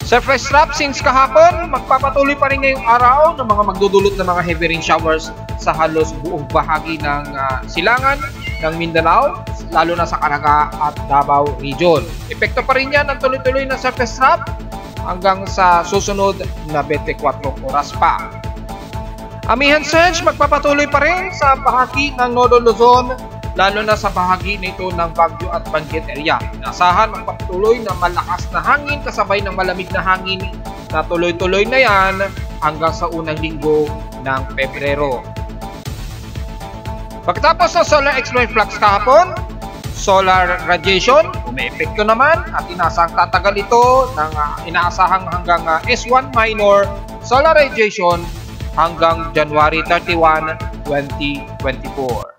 Surface trap since kahapon, magpapatuloy pa rin ngayong araw ng mga magdudulot ng mga heavy rain showers sa halos buong bahagi ng silangan ng Mindanao, lalo na sa Caraga at Davao region. Epekto pa rin yan ang tuloy-tuloy na surface trap hanggang sa susunod na 24 oras pa. Amihan surge magpapatuloy pa rin sa bahagi ng Nodo Luzon, lalo na sa bahagi nito ng Baguio at Benguet area. Inasahan magpapatuloy na malakas na hangin kasabay ng malamig na hangin na tuloy-tuloy na yan hanggang sa unang linggo ng Pebrero. Pagkatapos ng solar extreme flux kahapon, solar radiation, umeepekto naman at inaasahang tatagal ito ng inaasahang hanggang S1 minor solar radiation hanggang January 31, 2024.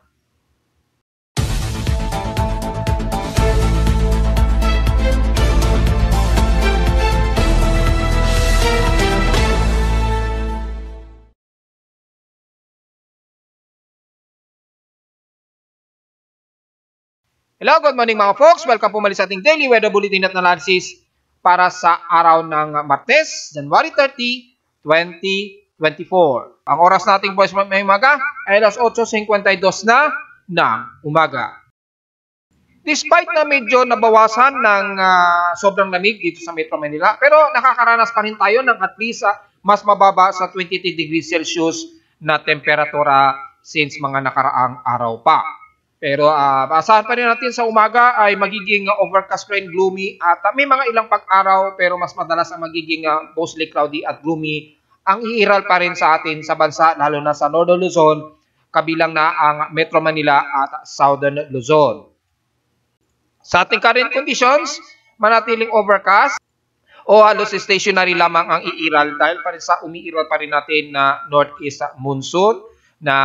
Hello, good morning mga folks. Welcome po muli sa ating daily weather bulletin at analysis para sa araw ng Martes, January 30, 2024. Ang oras nating boys may umaga ay alas 8:52 na ng umaga. Despite na medyo nabawasan ng sobrang lamig dito sa Metro Manila, pero nakakaranas pa rin tayo ng at least mas mababa sa 23 degrees Celsius na temperatura since mga nakaraang araw pa. Pero asahan pa rin natin sa umaga ay magiging overcast rain, gloomy at may mga ilang pag-araw pero mas madalas ang magiging mostly cloudy at gloomy ang iiral pa rin sa atin sa bansa lalo na sa Northern Luzon, kabilang na ang Metro Manila at Southern Luzon. Sa ating current conditions, manatiling overcast o halos stationary lamang ang iiral dahil pa rin sa umiiral pa rin natin na northeast monsoon na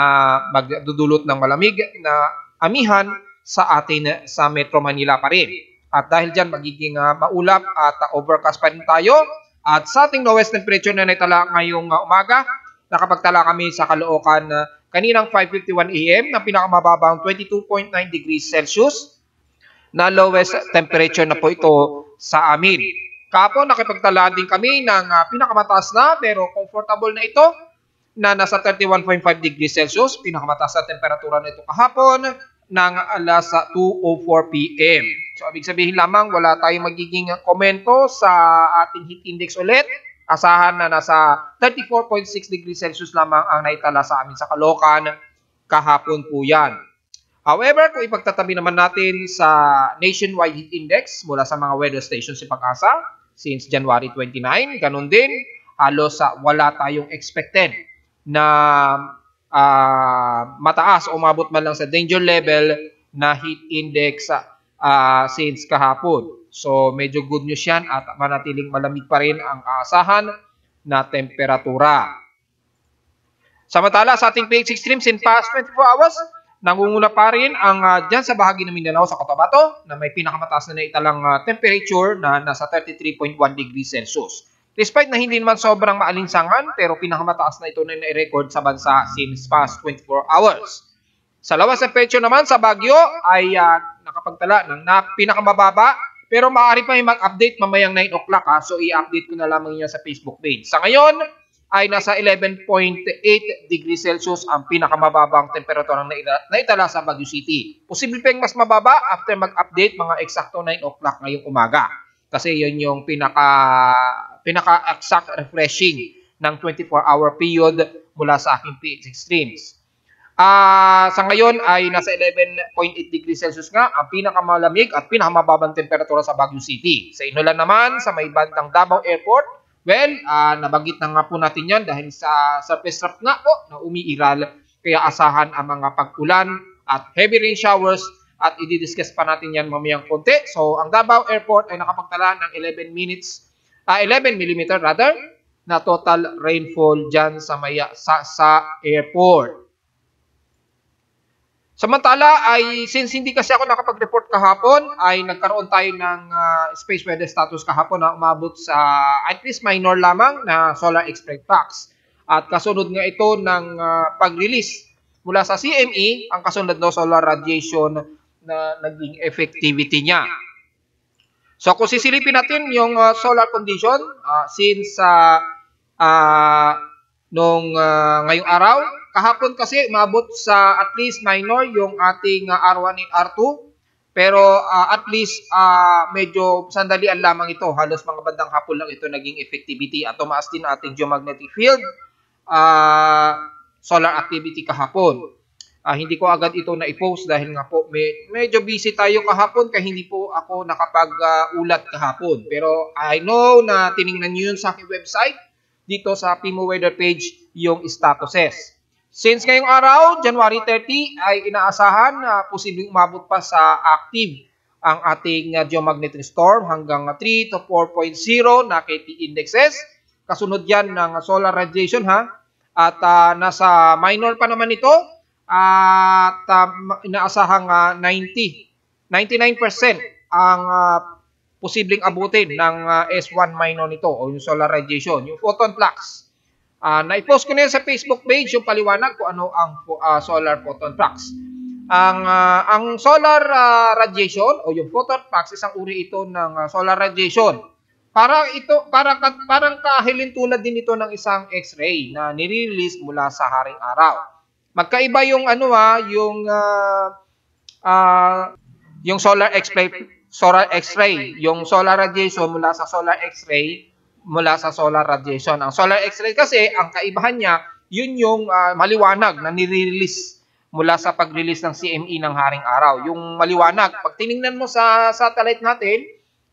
magdudulot ng malamig na amihan sa atin sa Metro Manila pa rin. At dahil dyan magiging maulap at overcast pa rin tayo. At sa ating lowest temperature na naitala ngayong umaga, nakapagtala kami sa Caloocan kaninang 5:51 AM na pinakamababang 22.9 degrees Celsius na lowest temperature na po ito sa amin. Kahapon nakipagtala din kami ng pinakamataas na pero comfortable na ito na nasa 31.5 degrees Celsius, pinakamataas na temperatura na ito kahapon ng alas 2:04 PM. So, ibig sabihin lamang, wala tayong magiging komento sa ating heat index ulit. Asahan na nasa 34.6 degrees Celsius lamang ang naitala sa amin sa Caloocan kahapon po yan. However, kung ipagtatabi naman natin sa nationwide heat index mula sa mga weather stations si Pag-asa since January 29, ganun din, halos wala tayong expected na mataas o umabot man lang sa danger level na heat index since kahapon. So medyo good news yan at manatiling malamig pa rin ang aasahan na temperatura. Samantala sa ating PH extremes in past 24 hours, nangunguna pa rin ang dyan sa bahagi ng Mindanao sa Cotabato na may pinakamataas na naitalang temperature na nasa 33.1 degrees Celsius. Despite na hindi naman sobrang maalinsangan, pero pinakamataas na ito na i-record sa bansa since past 24 hours. Sa lowest temperature naman sa Baguio ay nakapagtala ng pinakamababa, pero maaari pa yung mag-update mamayang 9 o'clock. So i-update ko na lamang yan sa Facebook page. Sa ngayon ay nasa 11.8 degrees Celsius ang pinakamababang temperatura na naitala sa Baguio City. Posible pa yung mas mababa after mag-update mga eksakto 9 o'clock ngayong umaga. Kasi yun yung pinaka-exact refreshing ng 24-hour period mula sa aking PH Extremes. Sa ngayon ay nasa 11.8 degrees Celsius nga ang pinakamalamig at pinakamababang temperatura sa Baguio City. Sa Inulan naman, sa may bandang Davao Airport, well, nabanggit na nga po natin yan dahil sa surface trap nga po na umiiral. Kaya asahan ang mga pag-ulan at heavy rain showers at i-discuss pa natin yan mamayang konti. So, ang Davao Airport ay nakapagtala ng 11 mm rather, na total rainfall dyan sa airport. Samantala, ay since hindi kasi ako nakapag-report kahapon, ay nagkaroon tayo ng space weather status kahapon na umabot sa at least minor lamang na solar extreme flux. At kasunod nga ito ng pag-release mula sa CME, ang kasunod no solar radiation na naging effectivity niya. So kung sisilipin natin yung solar condition, since ngayong araw, kahapon kasi umabot sa at least minor yung ating R1 and R2. Pero at least medyo sandalian lamang ito. Halos mga bandang hapon lang ito naging effectivity at tumaas din ating geomagnetic field solar activity kahapon. Hindi ko agad ito na-post dahil nga po medyo busy tayo kahapon kaya hindi po ako nakapag-ulat kahapon. Pero I know na tiningnan nyo yun sa aking website dito sa PIMO Weather page yung statuses. Since ngayong araw, January 30, ay inaasahan na posibleng umabot pa sa active ang ating geomagnetic storm hanggang 3 to 4.0 na KT indexes. Kasunod yan ng solar radiation At nasa minor pa naman ito at inaasahang 99% ang posibleng abutin ng S1 minor nito o yung solar radiation, yung photon flux. Na-post ko na yan sa Facebook page yung paliwanag kung ano ang solar photon flux. Ang solar radiation o yung photon flux, isang uri ito ng solar radiation. Parang kahilintulad din ito ng isang X-ray na nire-release mula sa haring araw. Magkaiba yung yung solar X-ray, yung solar radiation mula sa solar X-ray mula sa solar radiation. Ang solar X-ray kasi, ang kaibahan niya, yun yung maliwanag na nire-release mula sa pag-release ng CME ng haring araw. Yung maliwanag, pag tiningnan mo sa satellite natin,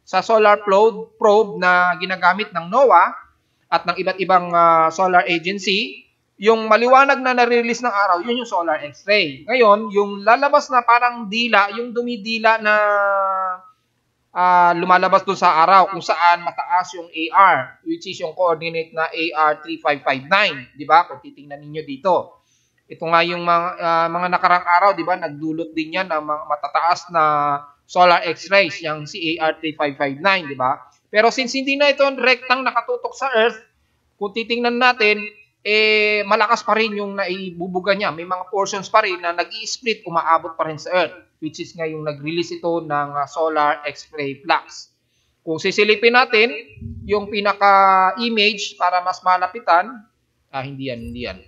sa solar probe na ginagamit ng NOAA at ng iba't ibang solar agency, yung maliwanag na nare-release ng araw, yun yung solar X-ray. Ngayon, yung lalabas na parang dila, yung dumidila na lumalabas doon sa araw kung saan mataas yung AR, which is yung coordinate na AR 3559, di ba? Kung titingnan niyo dito. Ito nga yung mga nakarang araw, di ba? Nagdulot din yan ng mga matataas na solar X-rays, yung CAR 3559, di ba? Pero since hindi na ito rectang nakatutok sa Earth, kung titingnan natin, malakas pa rin yung naibubuga niya. May mga portions pa rin na nag-i-split, umaabot pa rin sa Earth, which is nga yung nag-release ito ng solar X-ray flux. Kung sisilipin natin, yung pinaka-image para mas malapitan, hindi yan.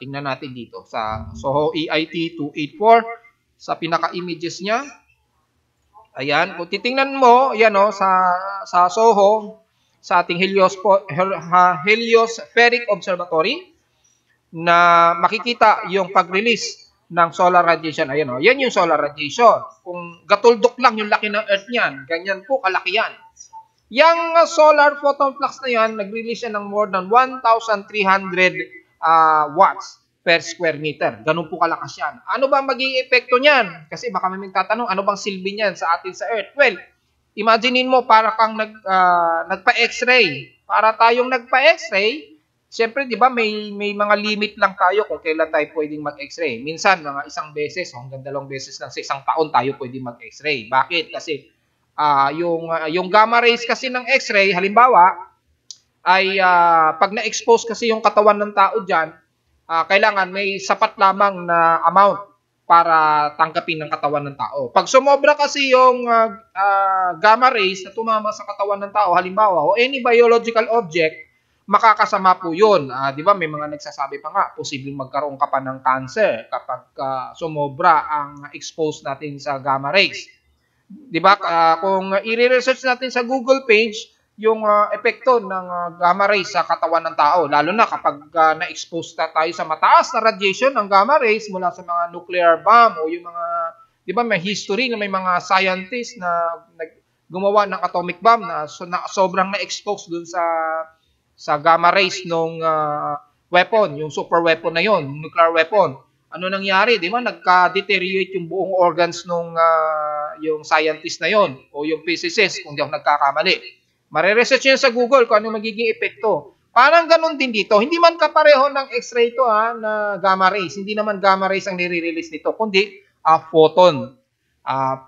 Tingnan natin dito sa SOHO EIT 284, sa pinaka-images niya. Ayan, kung titingnan mo, ayan sa SOHO, sa ating heliospheric observatory, na makikita yung pag-release ng solar radiation. Ayan yan yung solar radiation. Kung gatuldok lang yung laki ng Earth niyan, ganyan po kalaki yan. Yung solar photon flux na yan, nag-release yan ng more than 1,300 watts per square meter. Ganun po kalakas yan. Ano ba magiging epekto niyan? Kasi baka may tatanong, ano bang silbi niyan sa atin sa Earth? Well, imaginein mo para kang nagpa-X-ray. Para tayong nagpa-X-ray, siyempre, di ba, may mga limit lang tayo kung kailan tayo pwedeng mag-X-ray. Minsan, mga isang beses, hanggang 2 beses lang sa isang taon tayo pwedeng mag-X-ray. Bakit? Kasi yung gamma rays kasi ng X-ray, halimbawa, ay pag na-expose kasi yung katawan ng tao dyan, kailangan may sapat lamang na amount para tanggapin ng katawan ng tao. Pag sumobra kasi yung gamma rays na tumama sa katawan ng tao, halimbawa, o any biological object, makakasama po yun. Di ba, may mga nagsasabi pa nga, posibleng magkaroon ka pa ng cancer kapag sumobra ang expose natin sa gamma rays. Di ba, kung i-research natin sa Google page, yung epekto ng gamma rays sa katawan ng tao, lalo na kapag na-expose na tayo sa mataas na radiation ng gamma rays mula sa mga nuclear bomb o yung mga, di ba, may history na may mga scientists na gumawa ng atomic bomb na sobrang na-expose dun sa gamma rays nung weapon, yung super weapon na yon, nuclear weapon. Ano nangyari? Di ba? Nagka-deteriorate yung buong organs nung yung scientist na yon o yung physicist, kung di ako nagkakamali. Mare-research yun sa Google kung ano magiging epekto. Parang ganun din dito. Hindi man kapareho ng X-ray to na gamma rays. Hindi naman gamma rays ang nire-release nito, kundi photon.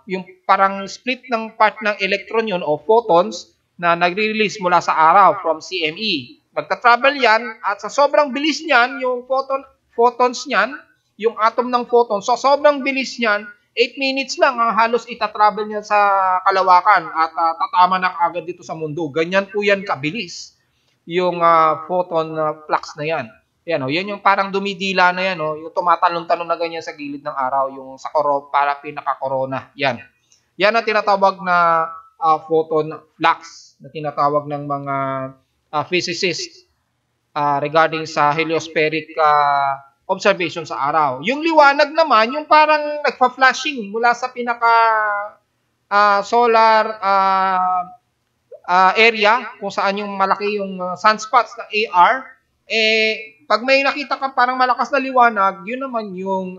Yung parang split ng part ng electron yun o photons na nagre-release mula sa araw from CME. Magta-travel yan at sa sobrang bilis niyan, yung photons niyan, yung atom ng photon, so sobrang bilis niyan, 8 minutes lang, halos itatravel niya sa kalawakan at tatama na agad dito sa mundo. Ganyan po yan kabilis yung photon flux na yan. Yan, yan yung parang dumidila na yan, yung tumatalon-talon na ganyan sa gilid ng araw, yung sa para pinaka-corona. Yan. Yan ang tinatawag na photon flux na tinatawag ng mga physicists regarding sa heliospheric observation sa araw. Yung liwanag naman, yung parang nagpa-flashing mula sa pinaka solar area kung saan yung malaki yung sunspots ng AR, pag may nakita ka parang malakas na liwanag, yun naman yung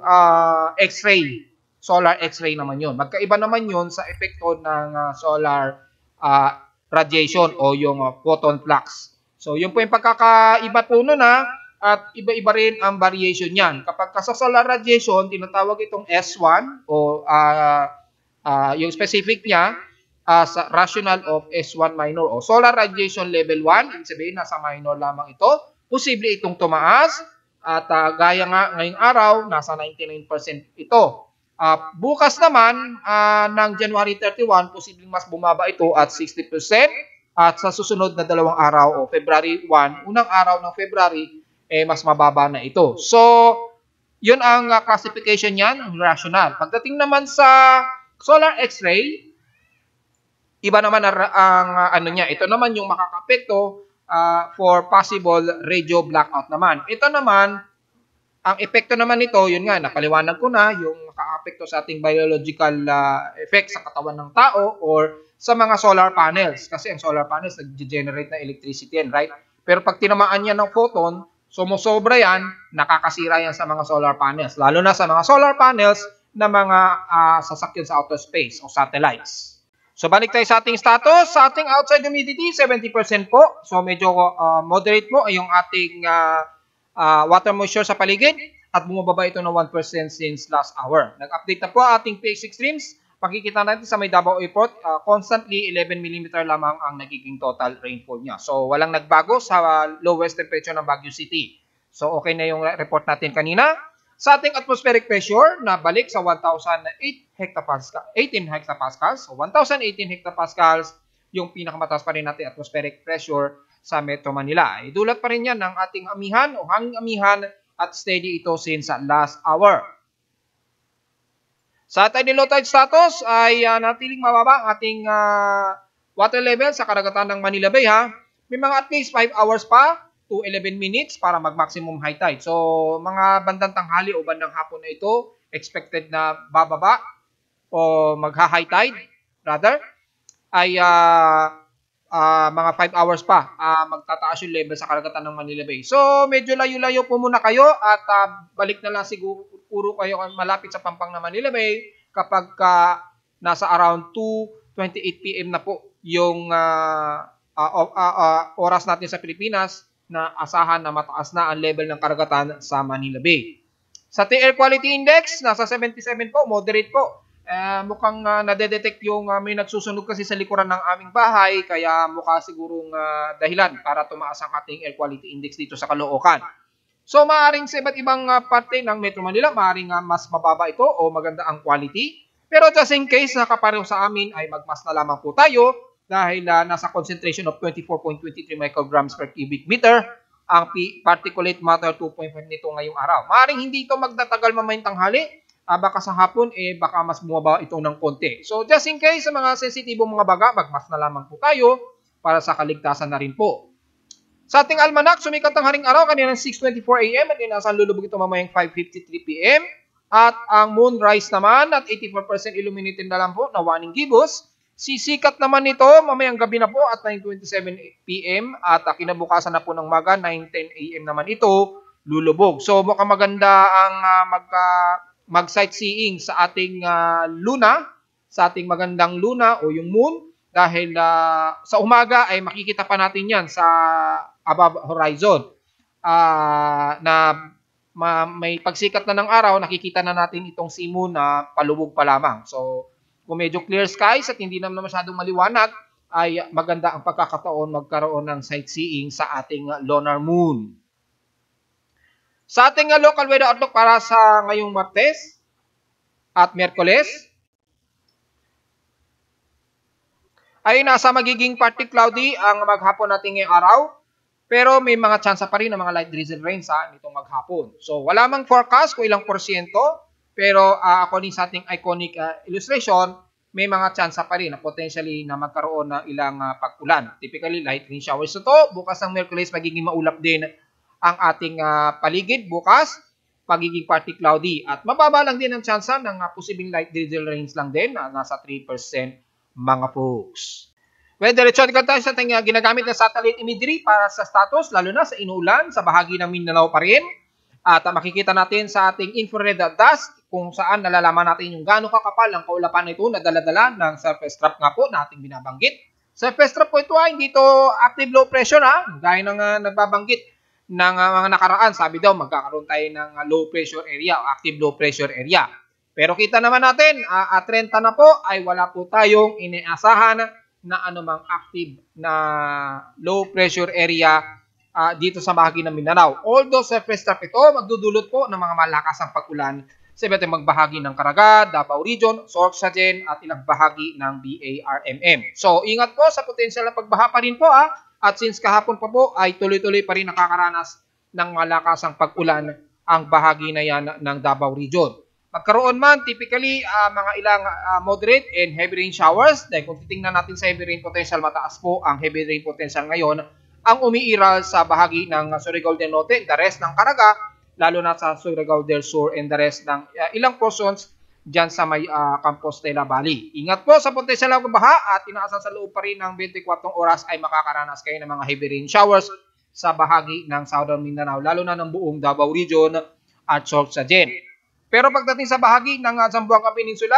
X-ray. Solar X-ray naman yun. Magkaiba naman yun sa epekto ng solar radiation o yung photon flux. So, yun po yung pagkakaiba po nun at iba-iba rin ang variation niyan. Kapag sa solar radiation, tinatawag itong S1 o yung specific niya sa rational of S1 minor o solar radiation level 1, ibig sabihin nasa minor lamang ito. Posible itong tumaas at gaya nga ngayong araw, nasa 99% ito. Bukas naman ng January 31, posibleng mas bumaba ito at 60%. At sa susunod na 2 araw o February 1, unang araw ng February, mas mababa na ito. So, yun ang classification niyan, rational. Pagdating naman sa solar X-ray, iba naman ang ano niya. Ito naman yung makakapekto for possible radio blackout naman. Ito naman, ang epekto naman nito, yun nga, napaliwanag ko na, yung makaapekto sa ating biological effect sa katawan ng tao or sa mga solar panels. Kasi ang solar panels, nag-generate na electricity yan, right? Pero pag tinamaan yan ng photon, sumusobra yan, nakakasira yan sa mga solar panels. Lalo na sa mga solar panels na mga sasakyan sa outer space o satellites. So, balik tayo sa ating status. Sa ating outside humidity, 70% po. So, medyo moderate po yung ating water moisture sa paligid at bumababa ito ng 1% since last hour. Nag-update na po ating pH extremes. Makikita natin sa may Davao Airport, constantly 11 mm lamang ang nagiging total rainfall niya. So, walang nagbago sa lowest temperature ng Baguio City. So, okay na yung report natin kanina. Sa ating atmospheric pressure, nabalik sa 1,008 hectopascal, 18 hectopascals. So, 1,018 hectopascals, yung pinakamataas pa rin natin atmospheric pressure sa Metro Manila. Idulat pa rin yan ng ating amihan o hanging amihan at steady ito since last hour. Sa tidal low tide status ay natiling mababa ang ating water level sa karagatan ng Manila Bay. May mga at least 5 hours pa to 11 minutes para mag-maximum high tide. So, mga bandang tanghali o bandang hapon na ito, expected na bababa o magha-high tide, rather, ay mga 5 hours pa magtataas yung level sa karagatan ng Manila Bay. So, medyo layo-layo po muna kayo at balik na lang siguro puro kayo malapit sa pampang na Manila Bay kapag nasa around 2:28 PM na po yung oras natin sa Pilipinas na asahan na mataas na ang level ng karagatan sa Manila Bay. Sa air quality index, nasa 77 po, moderate po. Mukhang nadedetect yung may nagsusunog kasi sa likuran ng aming bahay, kaya mukha sigurong dahilan para tumaas ang ating air quality index dito sa Caloocan. So, maaaring sa iba't ibang parte ng Metro Manila, maaaring mas mababa ito o maganda ang quality. Pero just in case nakapareho sa amin ay magmas na lamang po tayo dahil nasa concentration of 24.23 micrograms per cubic meter ang particulate matter 2.5 nito ngayong araw. Maaaring hindi ito magtatagal mamayang tanghali, baka sa hapon baka mas bumaba ito ng konti. So just in case sa mga sensitibong mga baga, magmas na lamang po tayo para sa kaligtasan na rin po. Sa ating almanac, sumikat ang haring araw kanina 6:24 AM at inaasang lulubog ito mamayang 5:53 PM. At ang moonrise naman at 84% illuminated na lang po na waning gibbous. Sisikat naman ito mamayang gabi na po at 9:27 PM at kinabukasan na po ng maga 9:10 AM naman ito lulubog. So mukhang maganda ang mag-sightseeing sa ating luna, sa ating magandang luna o yung moon dahil sa umaga ay makikita pa natin yan sa above horizon na may pagsikat na ng araw, nakikita na natin itong sea moon na palubog pa lamang. So, kung medyo clear skies at hindi naman masyadong maliwanag, ay maganda ang pagkakataon magkaroon ng sightseeing sa ating lunar moon. Sa ating local weather outlook para sa ngayong Martes, at Miyerkules ay nasa magiging partly cloudy ang maghapon natin ngayong araw. Pero may mga chance pa rin ng mga light drizzle rains nitong maghapon. So wala mang forecast kung ilang porsyento, pero according sa ating iconic illustration, may mga chance pa rin na potentially na magkaroon ng ilang pag-ulan. Typically light rain showers ito. Bukas ng Miyerkules magiging maulap din ang ating paligid. Bukas magiging partly cloudy at mababa lang din ang chance ng posibleng light drizzle rains lang din nasa 3% mga folks. Well, diretso tayo sa ating ginagamit na satellite imagery para sa status, lalo na sa inuulan, sa bahagi ng Mindanao pa rin. At makikita natin sa ating infrared dust kung saan nalalaman natin yung gaano kakapal ang kaulapan nito na dala-dala ng surface trap nga po na ating binabanggit. Surface trap po ito hindi ito active low pressure gaya ng nagbabanggit ng mga nakaraan. Sabi daw magkakaroon tayo ng low pressure area o active low pressure area. Pero kita naman natin, at 30 na po ay wala po tayong inaasahan na anumang active na low pressure area dito sa bahagi ng Mindanao. Although surface trap ito, magdudulot po ng mga malakasang pag-ulan sa iba't ibang bahagi ng Caraga, Davao Region, Sorsogon at ilang bahagi ng BARMM. So, ingat po sa potensyal na pagbaha pa rin po at since kahapon pa po ay tuloy-tuloy pa rin nakakaranas ng malakasang pag-ulan ang bahagi na yan ng Davao Region. Magkaroon man typically mga ilang moderate and heavy rain showers. Dahil kung titingnan natin sa heavy rain potential, mataas po ang heavy rain potential ngayon ang umiiral sa bahagi ng Surigao del Norte, the rest ng Caraga, lalo na sa Surigao del Sur and the rest ng ilang portions dyan sa may Compostela Valley. Ingat po sa potensyal na baha at inaasahan sa loob pa rin ng 24 oras ay makakaranas kayo ng mga heavy rain showers sa bahagi ng Southern Mindanao, lalo na ng buong Davao Region at Sorsogon. Pero pagdating sa bahagi ng Zamboanga Peninsula,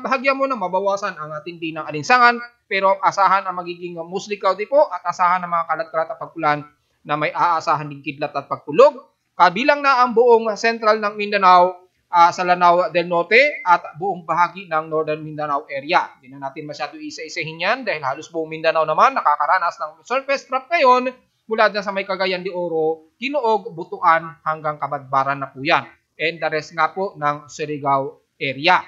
bahagya mo na mabawasan ang tindi ng alinsangan, pero asahan ang magiging mostly cloudy po at asahan ang mga kalat-kalat at pag-ulan na may aasahan din kidlat at pagkulog. Kabilang na ang buong central ng Mindanao, sa Lanao del Norte at buong bahagi ng Northern Mindanao area. Hindi na natin masyado isa-isahin yan dahil halos buong Mindanao naman nakakaranas ng surface trap ngayon mula dyan sa may Cagayan de Oro, Ginuog, Butuan hanggang Kabadbaran na po yan. And the rest nga po ng Surigao area.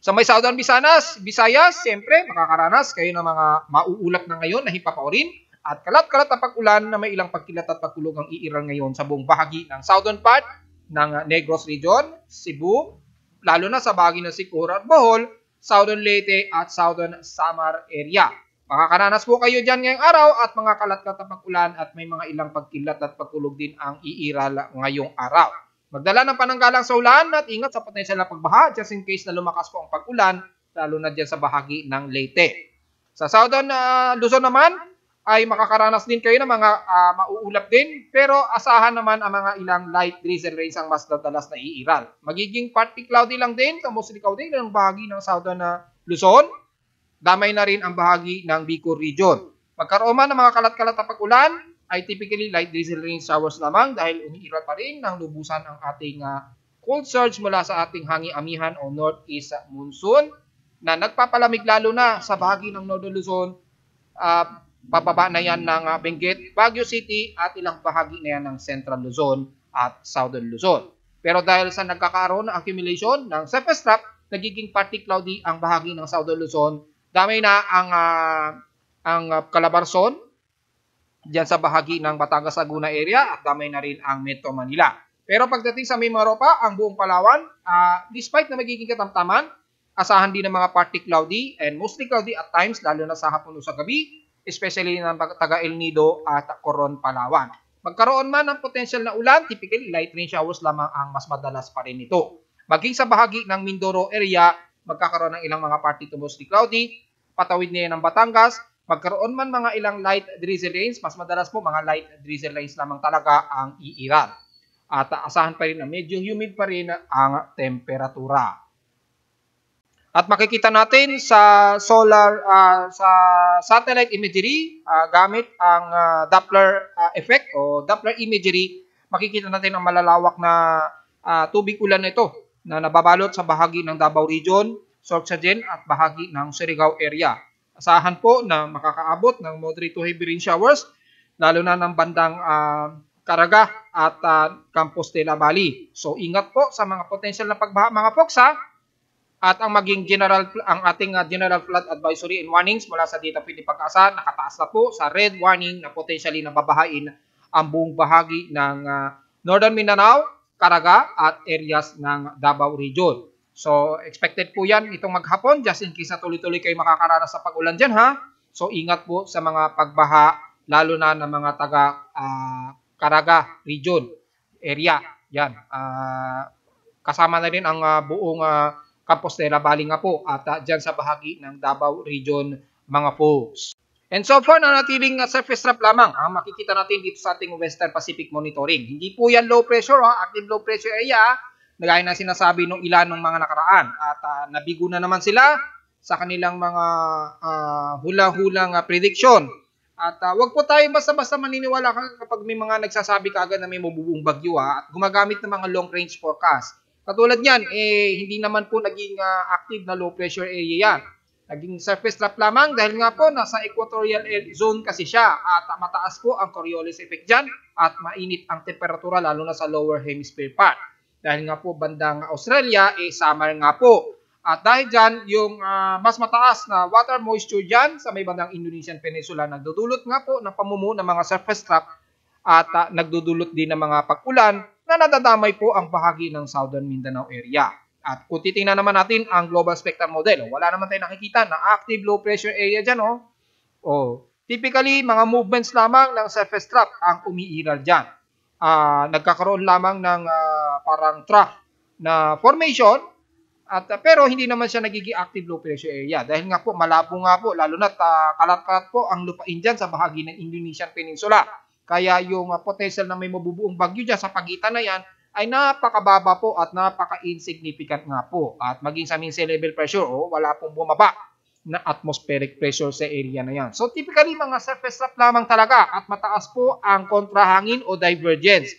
Sa may Southern Visayas, siyempre makakaranas kayo ng mga mauulap na ngayon na himpapaurin at kalat-kalat na pag-ulan na may ilang pagkilat at pagkulog ang iiral ngayon sa buong bahagi ng southern part ng Negros Region, Cebu, lalo na sa bahagi ng Sikihor at Bohol, Southern Leyte at Southern Samar area. Makakaranas po kayo dyan ngayong araw at mga kalat-kalat na pag-ulan at may mga ilang pagkilat at pagkulog din ang iiral ngayong araw. Magdala ng pananggalang sa ulan at ingat sa potensyal na pagbaha just in case na lumakas po ang pag-ulan, lalo na dyan sa bahagi ng Leyte. Sa Southern Luzon naman, ay makakaranas din kayo ng mga mauulap din, pero asahan naman ang mga ilang light drizzle rains ang mas dadalas na iiral. Magiging partly cloudy lang din, mostly cloudy ng bahagi ng Southern Luzon, damay na rin ang bahagi ng Bicol Region. Magkaroon man ng mga kalat-kalat na pag-ulan, ay typically light drizzle rain showers lamang dahil umiiral pa rin ng lubusan ang ating cold surge mula sa ating hangin-amihan o northeast monsoon na nagpapalamig lalo na sa bahagi ng Northern Luzon, pababa na yan ng Benguet, Baguio City at ilang bahagi na yan ng Central Luzon at Southern Luzon. Pero dahil sa nagkakaroon ng accumulation ng surface trap, nagiging partly cloudy ang bahagi ng Southern Luzon. Damay na ang Calabarzon, diyan sa bahagi ng Batangas Laguna area at damay na rin ang Metro Manila. Pero pagdating sa Mimaropa, ang buong Palawan, despite na magiging katamtaman, asahan din ng mga partly cloudy and mostly cloudy at times, lalo na sa hapon o sa gabi, especially ng taga El Nido at Coron, Palawan. Magkaroon man ng potential na ulan, typically light rain showers lamang ang mas madalas pa rin ito. Maging sa bahagi ng Mindoro area, magkakaroon ng ilang mga partly to mostly cloudy, patawid niya ng Batangas, magkaroon man mga ilang light drizzle rains, mas madalas po mga light drizzle rains lamang talaga ang iiral. At asahan pa rin na medyo humid pa rin ang temperatura. At makikita natin sa sa satellite imagery, gamit ang Doppler effect o Doppler imagery, makikita natin ang malalawak na tubig ulan na ito na nababalot sa bahagi ng Davao Region, Sorsogon at bahagi ng Surigao area. Asahan po na makakaabot ng moderate to heavy rain showers, lalo na ng bandang Caraga at Campos de la Valley. So ingat po sa mga potential na pagbaha mga folks ha. At ang ating general flood advisory and warnings mula sa Data Pwede Pag-asa nakataas na po sa red warning na potentially nababahain ang buong bahagi ng Northern Mindanao, Caraga at areas ng Davao Region. So expected po yan itong maghapon just in case na tuloy-tuloy kayo makakaranas sa pag-ulan dyan ha. So ingat po sa mga pagbaha lalo na ng mga taga Caraga Region area. Yan. Kasama na rin ang buong Campos de la Valley nga po at dyan sa bahagi ng Davao Region mga folks. And so far, nanatiling surface trough lamang ang makikita natin dito sa ating Western Pacific Monitoring. Hindi po yan low pressure, active low pressure area, gaya na sinasabi ng ilan ng mga nakaraan. At nabigo na naman sila sa kanilang mga hula-hulang prediction. At wag po tayo basta-basta maniniwala kapag may mga nagsasabi kaagad na may mabubuong bagyo at gumagamit ng mga long range forecast. Katulad niyan, hindi naman po naging active na low pressure area yan. Naging surface trough lamang dahil nga po nasa equatorial zone kasi siya at mataas po ang Coriolis effect dyan at mainit ang temperatura lalo na sa lower hemisphere part. Dahil nga po bandang Australia, summer nga po. At dahil dyan, yung mas mataas na water moisture dyan sa may bandang Indonesian Peninsula nagdudulot nga po ng pamumuo ng mga surface trough at nagdudulot din ng mga pag-ulan na nadadamay po ang bahagi ng Southern Mindanao area. At kung titingnan naman natin ang Global Spectrum Model, wala naman tayong nakikita na active low pressure area dyan. Typically, mga movements lamang ng surface trough ang umiiral dyan. Nagkakaroon lamang ng parang trough na formation, pero hindi naman siya nagiging active low pressure area. Dahil nga po, malabo nga po, lalo na kalat-kalat po ang lupain dyan sa bahagi ng Indonesian Peninsula. Kaya yung potential na may mabubuong bagyo dyan sa pagitan na yan ay napakababa po at napaka-insignificant nga po. At maging sa mean sea level pressure, wala pong bumaba na atmospheric pressure sa area na yan. So typically mga surface trough lamang talaga at mataas po ang kontrahangin o divergence.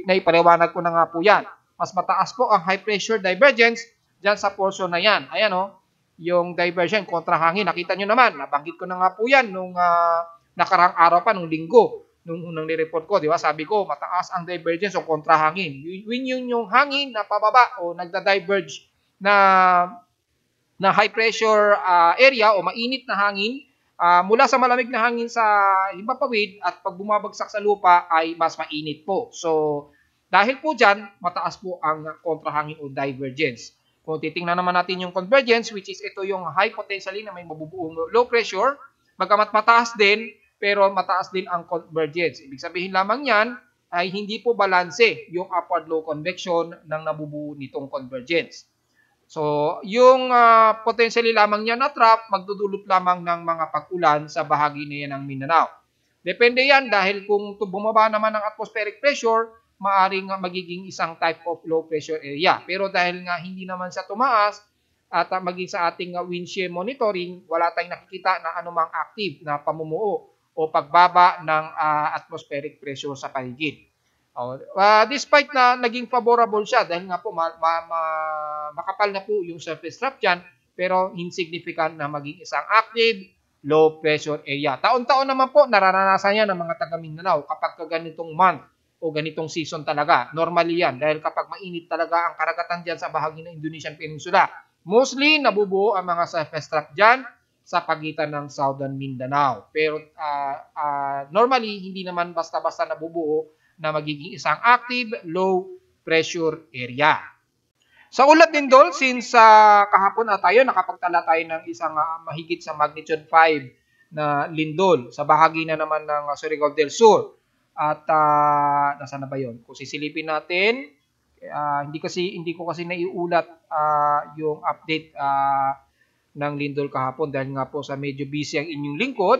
Naipaliwanag ko na nga po yan. Mas mataas po ang high pressure divergence dyan sa portion na yan. Ayan yung divergence, kontrahangin. Nakita nyo naman, nabanggit ko na nga po yan nung nakarang araw pa, nung linggo. Nung unang nireport ko, di ba? Sabi ko, mataas ang divergence o kontrahangin. When yung hangin na pababa o nagda-diverge na high pressure area o mainit na hangin mula sa malamig na hangin sa himpapawid at pag bumabagsak sa lupa ay mas mainit po. So, dahil po dyan, mataas po ang kontrahangin o divergence. Kung titingnan naman natin yung convergence, which is ito yung high potentially na may mabubuong low pressure, bagamat mataas din, pero mataas din ang convergence. Ibig sabihin lamang yan ay hindi po balanse yung upward low convection ng nabubuo nitong convergence. So, yung potentially lamang yan na trough, magdudulot lamang ng mga pag-ulan sa bahagi na yan ng Mindanao. Depende yan dahil kung bumaba naman ang atmospheric pressure, maaring magiging isang type of low pressure area. Pero dahil nga hindi naman siya tumaas, at maging sa ating wind shear monitoring, wala tayong nakikita na anumang active na pamumuo o pagbaba ng atmospheric pressure sa paligid. Despite na naging favorable siya dahil nga po makapal na po yung surface trough dyan, pero insignificant na maging isang active low pressure area. Taon-taon naman po nararanasan yan ng mga taga Mindanao kapag ganitong month o ganitong season talaga. Normally yan dahil kapag mainit talaga ang karagatan dyan sa bahagi ng Indonesian Peninsula, mostly nabubuo ang mga surface trough dyan sa pagitan ng Southern Mindanao. Pero normally, hindi naman basta-basta nabubuo na magiging isang active low pressure area. Sa ulat din Dol, since kahapon tayo nakapagtala tayo ng isang mahigit sa magnitude 5 na lindol sa bahagi na naman ng Surigao del Sur. At nasaan na ba yun? Kung sisilipin natin, hindi ko kasi naiulat yung update ng lindol kahapon dahil nga po sa medyo busy ang inyong lingkod.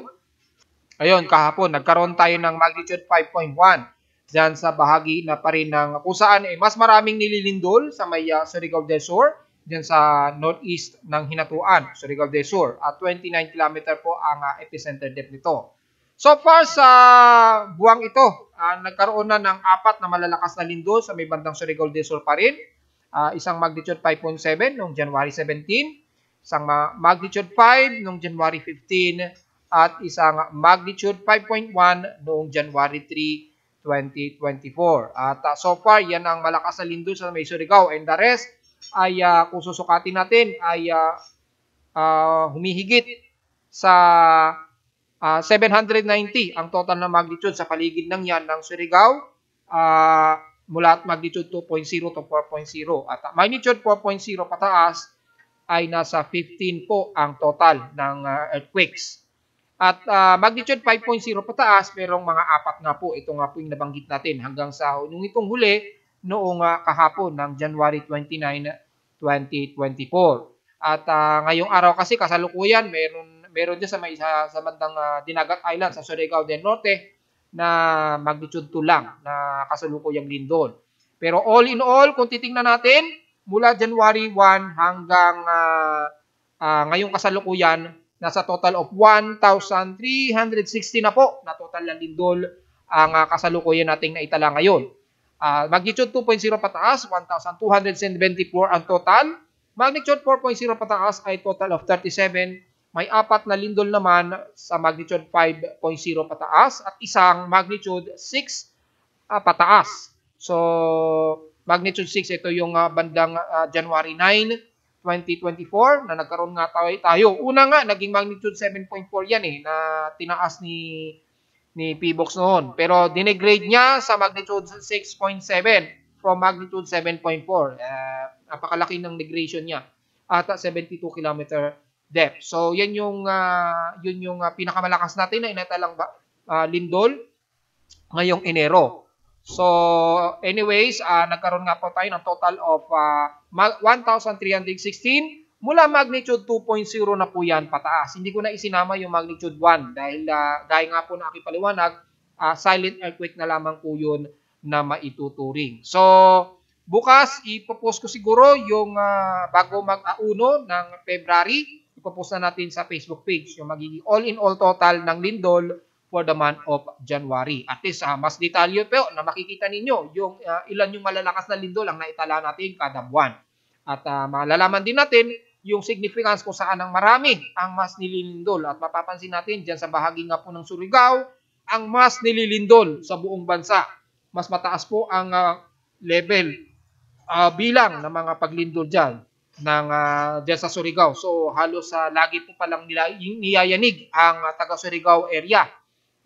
Ayun, kahapon nagkaroon tayo ng magnitude 5.1 dyan sa bahagi na pa rin ng kung saan mas maraming nililindol sa may Surigao del Sur dyan sa northeast ng Hinatuan, Surigao del Sur. At 29 km po ang epicenter depth nito. So far sa buwang ito, nagkaroon na ng 4 na malalakas na lindol sa may bandang Surigao del Sur pa rin. Isang magnitude 5.7 noong January 17, isang magnitude 5 noong January 15, at isang magnitude 5.1 noong January 3, 2024. At so far, yan ang malakas na lindol sa may Surigao. And the rest ay kung susukatin natin ay humihigit sa 790 ang total na magnitude sa paligid ng yan ng Surigao mula at magnitude 2.0 to 4.0. At magnitude 4.0 pataas ay nasa 15 po ang total ng earthquakes. At magnitude 5.0 pataas, merong mga 4 nga po. Ito nga po yung nabanggit natin hanggang sa yung itong huli noong kahapon ng January 29, 2024. At ngayong araw kasi kasalukuyan, meron din sa bandang Dinagat Island sa Surigao del Norte na magnitude 2 lang na kasalukuyang lindol. Pero all in all, kung titingnan natin, mula January 1 hanggang ngayong kasalukuyan, nasa total of 1,360 na po na total na lindol ang kasalukuyan nating naitala ngayon. Magnitude 2.0 pataas, 1,274 ang total. Magnitude 4.0 pataas ay total of 37. May 4 na lindol naman sa magnitude 5.0 pataas at isang magnitude 6 pataas. So, magnitude 6, ito yung bandang January 9, 2024 na nagkaroon nga tayo. Una nga, naging magnitude 7.4 yan na tinaas ni PBOX noon. Pero dinegrade niya sa magnitude 6.7 from magnitude 7.4. Napakalaki ng degradation niya at 72 km depth. So, yun yung pinakamalakas natin na inatalang lindol ngayong Enero. So, anyways, nagkaroon nga po tayo ng total of 1,316 mula magnitude 2.0 na po yan pataas. Hindi ko na isinama yung magnitude 1 dahil gaya nga po na aking paliwanag, silent earthquake na lamang po yun na maituturing. So, bukas, ipopost ko siguro yung bago mag-auno ng February, ipopost na natin sa Facebook page yung magiging all-in-all total ng lindol for the month of January. At least, mas detalyo po na makikita ninyo yung ilan yung malalakas na lindol ang naitala natin kada buwan. At malalaman din natin yung significance kung saan ang marami ang mas nililindol. At mapapansin natin dyan sa bahagi nga po ng Surigao, ang mas nililindol sa buong bansa. Mas mataas po ang level bilang ng mga paglindol dyan dyan sa Surigao. So halos lagi po palang niyayanig ang taga Surigao area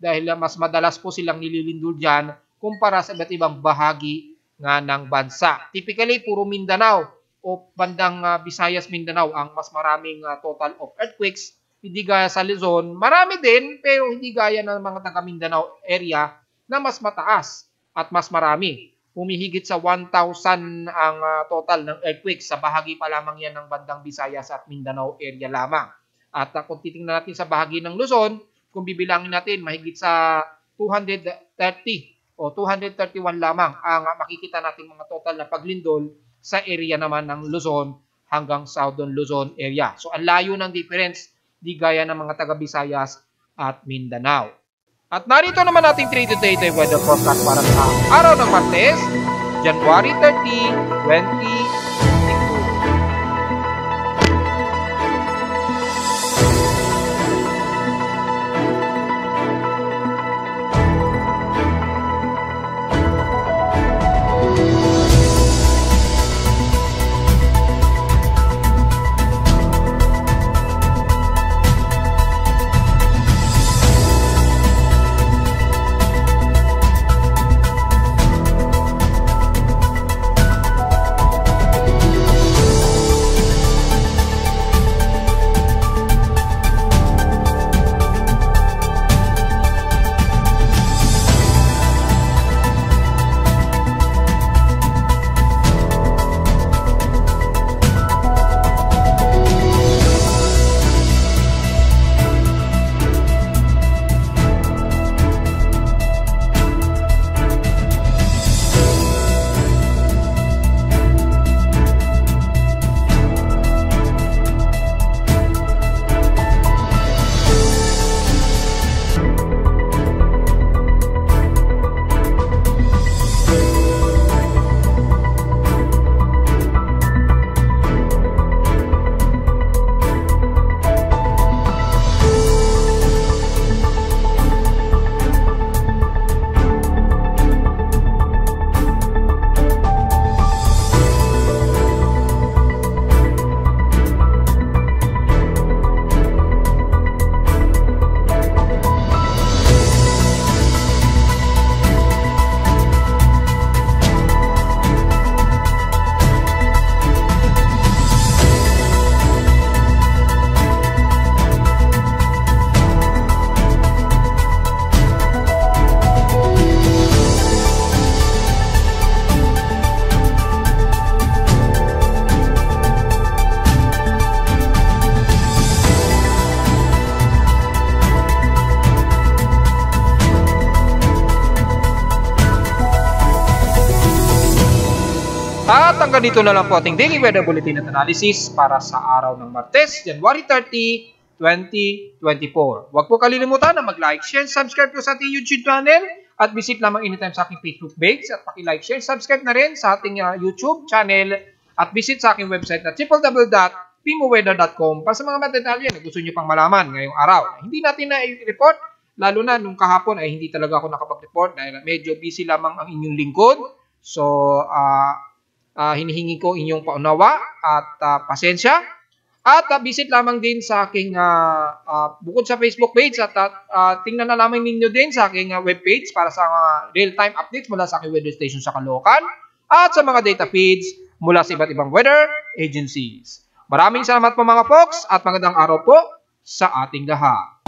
dahil mas madalas po silang nililindol dyan kumpara sa iba't ibang bahagi nga ng bansa. Typically, puro Mindanao o bandang Visayas, Mindanao ang mas maraming total of earthquakes. Hindi gaya sa Luzon, marami din pero hindi gaya ng mga taga Mindanao area na mas mataas at mas marami. Humihigit sa 1,000 ang total ng earthquakes sa bahagi pa lamang yan ng bandang Visayas at Mindanao area lamang. At kung titingnan natin sa bahagi ng Luzon, kung bibilangin natin, mahigit sa 230 o 231 lamang ang makikita natin mga total na paglindol sa area naman ng Luzon hanggang Southern Luzon area. So, ang layo ng difference, di gaya ng mga taga-Visayas at Mindanao. At narito naman ating 3-to-day weather forecast para sa araw ng Martes, January 30, 2022. At hanggang dito na lang po ating Daily Weather Bulletin at Analysis para sa araw ng Martes, January 30, 2024. Huwag po kalilimutan na mag-like, share, subscribe po sa ating YouTube channel at visit lamang anytime sa aking Facebook page at paki-like, share, subscribe na rin sa ating YouTube channel at visit sa aking website na www.pimoweather.com para sa mga detalye na gusto nyo pang malaman ngayong araw. Hindi natin na i-report, lalo na nung kahapon ay hindi talaga ako nakapag-report dahil medyo busy lamang ang inyong lingkod. So, hinihingi ko inyong paunawa at pasensya. At visit lamang din sa aking, bukod sa Facebook page, at tingnan na lamang ninyo din sa aking webpage para sa real-time updates mula sa aking weather station sa Caloocan at sa mga data feeds mula sa iba't ibang weather agencies. Maraming salamat po mga folks at magandang araw po sa ating lahat.